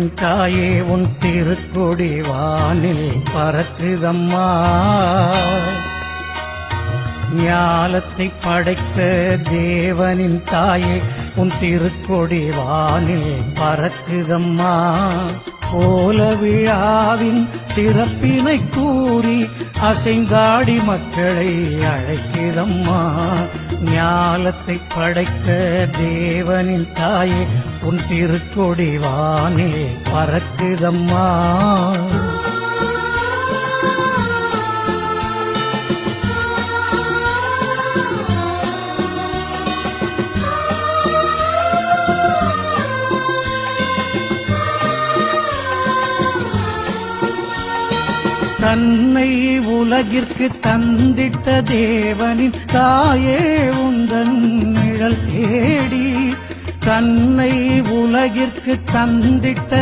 தாயே உன் திருக்கொடி வானில் பறக்குதம்மா. ஞாலத்தை படைத்த தேவனின் தாயே உன் திருக்கொடி வானில் பறக்குதம்மா. கோல விழாவின் சிறப்பினை கூறி அசைந்தாடி மக்களை அழைக்குதம்மா. ஞாலத்தை படைத்த தேவனின் தாயே உன் திருக்கொடி வானில் பறக்குதம்மா. தன்னை உலகிற்கு தந்திட்ட தேவனின் தாயே உந்தன் நிழல் தேடி. தன்னை உலகிற்கு தந்திட்ட